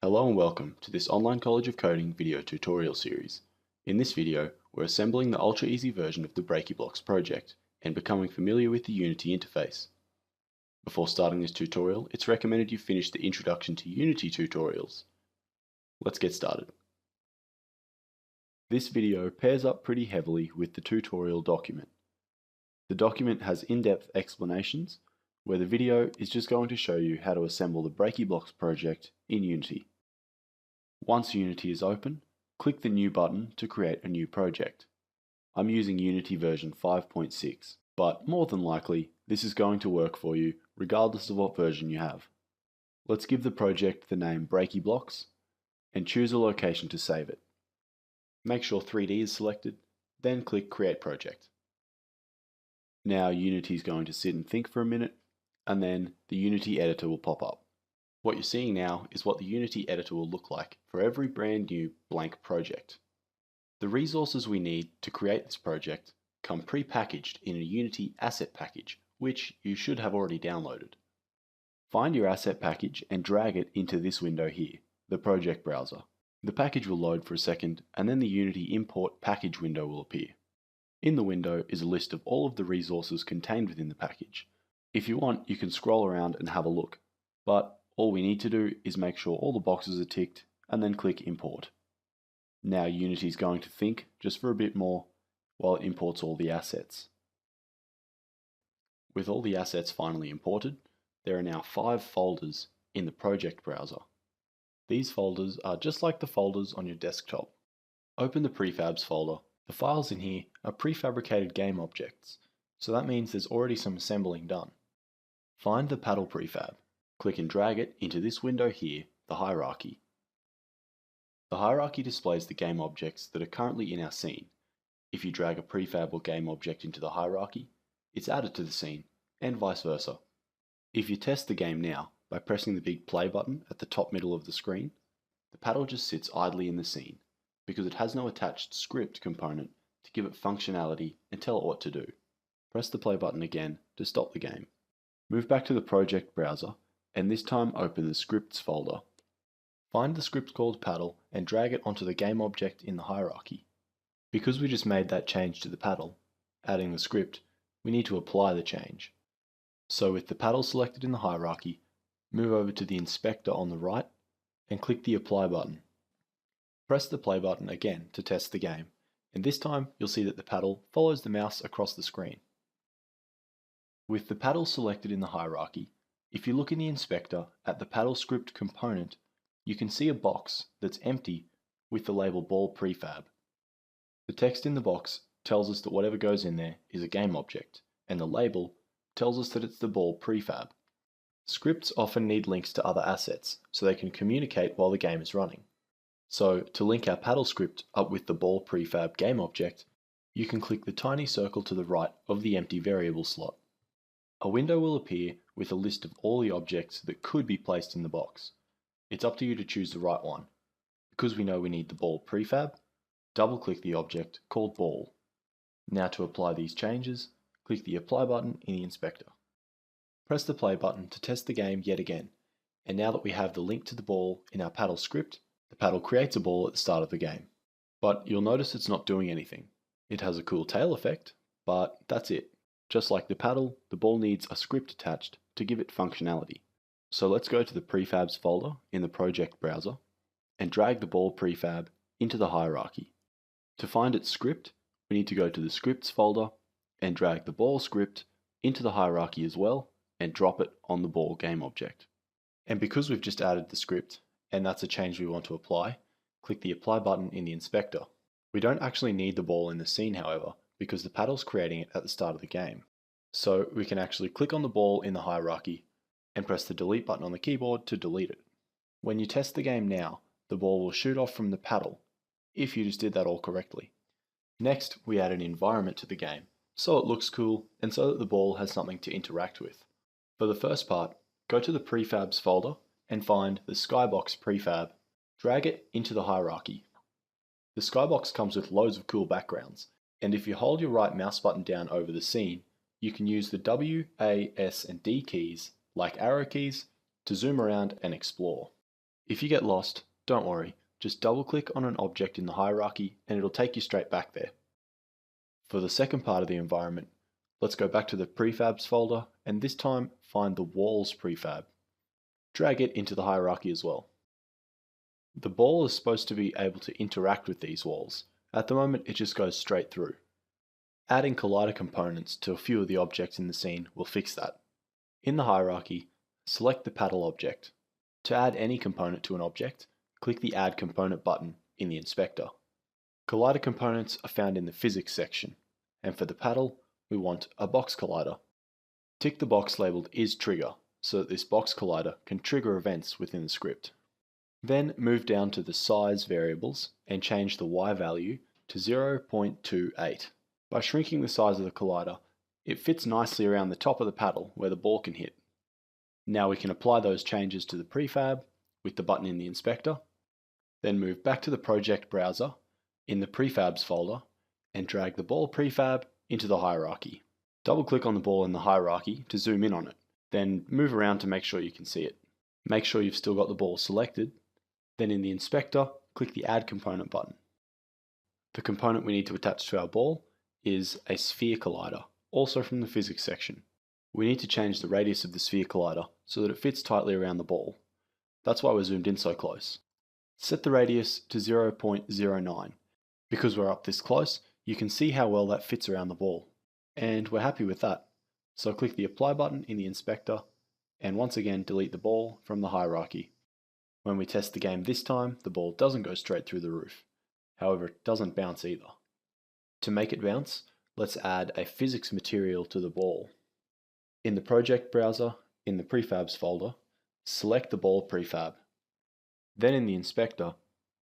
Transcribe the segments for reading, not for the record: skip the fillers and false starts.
Hello and welcome to this Online College of Coding video tutorial series. In this video, we're assembling the ultra easy version of the Breaky Blocks project and becoming familiar with the Unity interface. Before starting this tutorial, it's recommended you finish the Introduction to Unity tutorials. Let's get started. This video pairs up pretty heavily with the tutorial document. The document has in-depth explanations, where the video is just going to show you how to assemble the Breaky Blocks project in Unity. Once Unity is open, click the New button to create a new project. I'm using Unity version 5.6, but more than likely, this is going to work for you regardless of what version you have. Let's give the project the name Breaky Blocks and choose a location to save it. Make sure 3D is selected, then click Create Project. Now Unity is going to sit and think for a minute, and then the Unity editor will pop up. What you're seeing now is what the Unity editor will look like for every brand new blank project. The resources we need to create this project come pre-packaged in a Unity asset package, which you should have already downloaded. Find your asset package and drag it into this window here, the project browser. The package will load for a second, and then the Unity import package window will appear. In the window is a list of all of the resources contained within the package. If you want, you can scroll around and have a look, but all we need to do is make sure all the boxes are ticked and then click Import. Now Unity is going to think just for a bit more while it imports all the assets. With all the assets finally imported, there are now 5 folders in the project browser. These folders are just like the folders on your desktop. Open the prefabs folder. The files in here are prefabricated game objects, so that means there's already some assembling done. Find the paddle prefab. Click and drag it into this window here, the hierarchy. The hierarchy displays the game objects that are currently in our scene. If you drag a prefab or game object into the hierarchy, it's added to the scene, and vice versa. If you test the game now by pressing the big play button at the top middle of the screen, the paddle just sits idly in the scene, because it has no attached script component to give it functionality and tell it what to do. Press the play button again to stop the game. Move back to the project browser, and this time open the scripts folder. Find the script called paddle and drag it onto the game object in the hierarchy. Because we just made that change to the paddle, adding the script, we need to apply the change. So with the paddle selected in the hierarchy, move over to the inspector on the right and click the apply button. Press the play button again to test the game, and this time you'll see that the paddle follows the mouse across the screen. With the paddle selected in the hierarchy, if you look in the inspector at the paddle script component, you can see a box that's empty with the label ball prefab. The text in the box tells us that whatever goes in there is a game object, and the label tells us that it's the ball prefab. Scripts often need links to other assets so they can communicate while the game is running. So to link our paddle script up with the ball prefab game object, you can click the tiny circle to the right of the empty variable slot. A window will appear with a list of all the objects that could be placed in the box. It's up to you to choose the right one. Because we know we need the ball prefab, double-click the object called ball. Now to apply these changes, click the apply button in the inspector. Press the play button to test the game yet again, and now that we have the link to the ball in our paddle script, the paddle creates a ball at the start of the game. But you'll notice it's not doing anything. It has a cool tail effect, but that's it. Just like the paddle, the ball needs a script attached to give it functionality. So let's go to the prefabs folder in the project browser and drag the ball prefab into the hierarchy. To find its script, we need to go to the scripts folder and drag the ball script into the hierarchy as well and drop it on the ball game object. And because we've just added the script, and that's a change we want to apply, click the apply button in the inspector. We don't actually need the ball in the scene, however, because the paddle's creating it at the start of the game. So we can actually click on the ball in the hierarchy and press the delete button on the keyboard to delete it. When you test the game now, the ball will shoot off from the paddle, if you just did that all correctly. Next, we add an environment to the game, so it looks cool and so that the ball has something to interact with. For the first part, go to the prefabs folder and find the skybox prefab. Drag it into the hierarchy. The skybox comes with loads of cool backgrounds, and if you hold your right mouse button down over the scene, you can use the W, A, S, and D keys, like arrow keys, to zoom around and explore. If you get lost, don't worry, just double click on an object in the hierarchy and it'll take you straight back there. For the second part of the environment, let's go back to the prefabs folder and this time find the walls prefab. Drag it into the hierarchy as well. The ball is supposed to be able to interact with these walls. At the moment it just goes straight through. Adding collider components to a few of the objects in the scene will fix that. In the hierarchy, select the paddle object. To add any component to an object, click the Add Component button in the inspector. Collider components are found in the Physics section, and for the paddle, we want a box collider. Tick the box labelled Is Trigger so that this box collider can trigger events within the script. Then move down to the size variables and change the Y value to 0.28. By shrinking the size of the collider, it fits nicely around the top of the paddle where the ball can hit. Now we can apply those changes to the prefab with the button in the inspector, then move back to the project browser in the prefabs folder and drag the ball prefab into the hierarchy. Double click on the ball in the hierarchy to zoom in on it, then move around to make sure you can see it. Make sure you've still got the ball selected, then in the inspector, click the Add Component button. The component we need to attach to our ball is a sphere collider, also from the Physics section. We need to change the radius of the sphere collider so that it fits tightly around the ball. That's why we're zoomed in so close. Set the radius to 0.09. Because we're up this close, you can see how well that fits around the ball. And we're happy with that. So click the Apply button in the inspector, and once again delete the ball from the hierarchy. When we test the game this time, the ball doesn't go straight through the roof. However, it doesn't bounce either. To make it bounce, let's add a physics material to the ball. In the project browser, in the prefabs folder, select the ball prefab. Then in the inspector,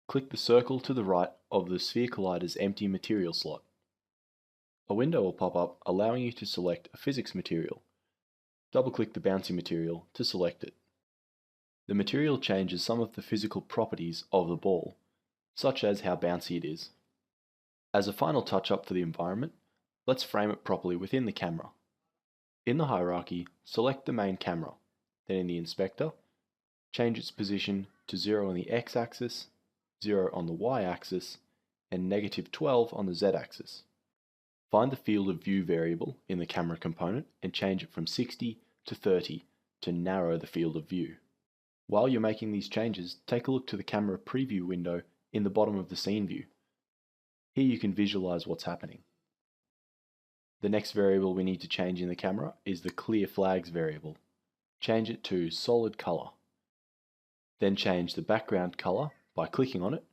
click the circle to the right of the sphere collider's empty material slot. A window will pop up allowing you to select a physics material. Double-click the bouncy material to select it. The material changes some of the physical properties of the ball, such as how bouncy it is. As a final touch-up for the environment, let's frame it properly within the camera. In the hierarchy, select the main camera, then in the inspector, change its position to 0 on the x-axis, 0 on the y-axis, and -12 on the z-axis. Find the field of view variable in the camera component and change it from 60 to 30 to narrow the field of view. While you're making these changes, take a look to the camera preview window in the bottom of the scene view. Here you can visualize what's happening. The next variable we need to change in the camera is the clear flags variable. Change it to solid color. Then change the background color by clicking on it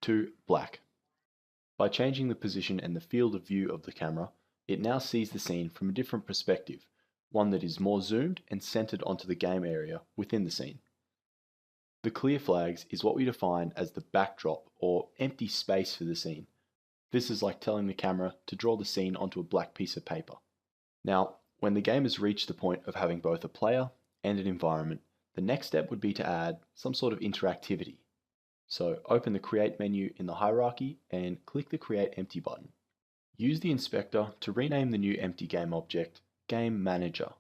to black. By changing the position and the field of view of the camera, it now sees the scene from a different perspective, one that is more zoomed and centered onto the game area within the scene. The clear flags is what we define as the backdrop or empty space for the scene. This is like telling the camera to draw the scene onto a black piece of paper. Now, when the game has reached the point of having both a player and an environment, the next step would be to add some sort of interactivity. So open the Create menu in the hierarchy and click the Create Empty button. Use the inspector to rename the new empty game object Game Manager.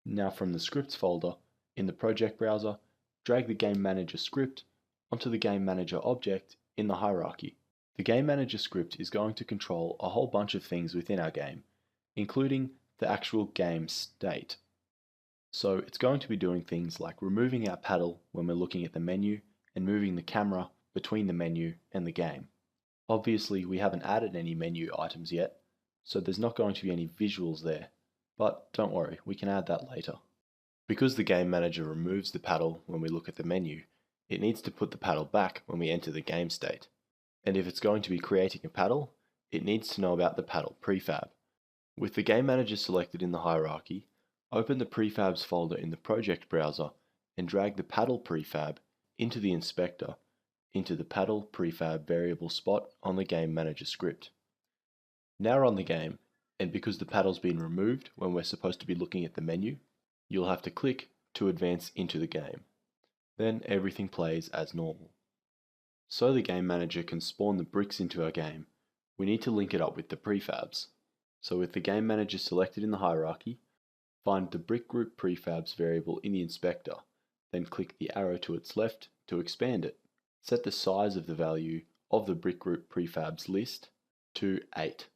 Now from the Scripts folder in the project browser, drag the Game Manager script onto the Game Manager object in the hierarchy. The Game Manager script is going to control a whole bunch of things within our game, including the actual game state. So it's going to be doing things like removing our paddle when we're looking at the menu and moving the camera between the menu and the game. Obviously we haven't added any menu items yet, so there's not going to be any visuals there, but don't worry, we can add that later. Because the Game Manager removes the paddle when we look at the menu, it needs to put the paddle back when we enter the game state. And if it's going to be creating a paddle, it needs to know about the paddle prefab. With the Game Manager selected in the hierarchy, open the prefabs folder in the project browser and drag the paddle prefab into the inspector into the paddle prefab variable spot on the Game Manager script. Now run the game, and because the paddle's been removed when we're supposed to be looking at the menu, you'll have to click to advance into the game. Then everything plays as normal. So the Game Manager can spawn the bricks into our game, we need to link it up with the prefabs. So with the Game Manager selected in the hierarchy, find the brick group prefabs variable in the inspector, then click the arrow to its left to expand it. Set the size of the value of the brick group prefabs list to 8,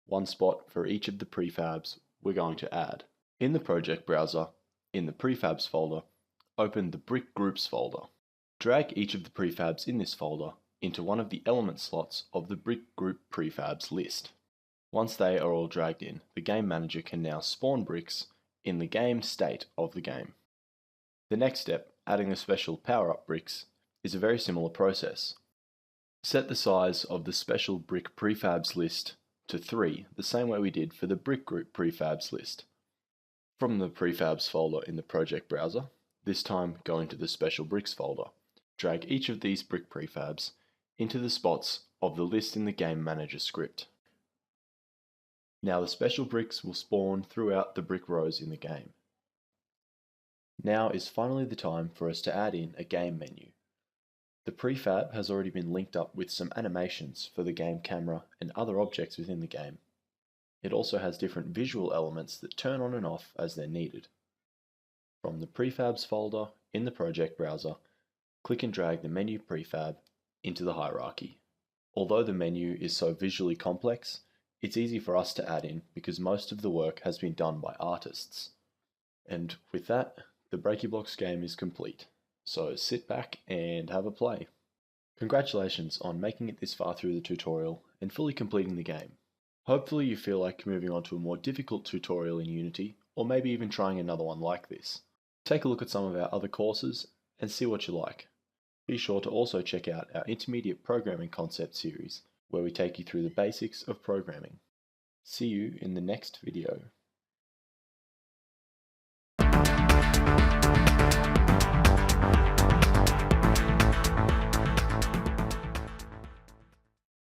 one spot for each of the prefabs we're going to add. In the project browser, in the prefabs folder, open the brick groups folder. Drag each of the prefabs in this folder into one of the element slots of the brick group prefabs list. Once they are all dragged in, the game manager can now spawn bricks in the game state of the game. The next step, adding the special power-up bricks, is a very similar process. Set the size of the special brick prefabs list to 3, the same way we did for the brick group prefabs list. From the prefabs folder in the project browser, this time go into the special bricks folder. Drag each of these brick prefabs into the spots of the list in the game manager script. Now the special bricks will spawn throughout the brick rows in the game. Now is finally the time for us to add in a game menu. The prefab has already been linked up with some animations for the game camera and other objects within the game. It also has different visual elements that turn on and off as they're needed. From the prefabs folder in the project browser, click and drag the menu prefab into the hierarchy. Although the menu is so visually complex, it's easy for us to add in because most of the work has been done by artists. And with that, the Breaky Blocks game is complete. So sit back and have a play. Congratulations on making it this far through the tutorial and fully completing the game. Hopefully you feel like moving on to a more difficult tutorial in Unity, or maybe even trying another one like this. Take a look at some of our other courses and see what you like. Be sure to also check out our Intermediate Programming Concept series, where we take you through the basics of programming. See you in the next video.